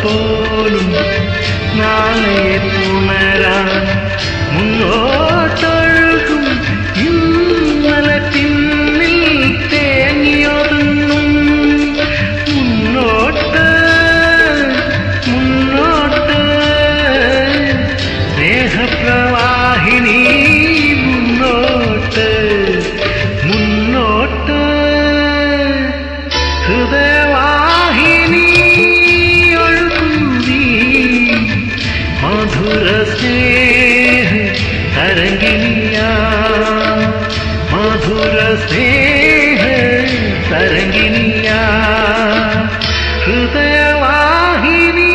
പോലും നാളെ പുണരാൻ മുന്നോട്ടൊഴുകും ഇന്നലെ പിന്നിൽ തേങ്ങിയൊതുങ്ങും മുന്നോട്ട് മുന്നോട്ട് സ്നേഹപ്രവാഹിനി മുന്നോട്ട് മുന്നോട്ട് ഹൃദയവാഹിനി ഒഴുകുന്നീ മധുര സ്നേഹ തരംഗിണിയാ മധുര സ്നേഹ തരംഗിണിയാ ഹൃദയവാഹിനി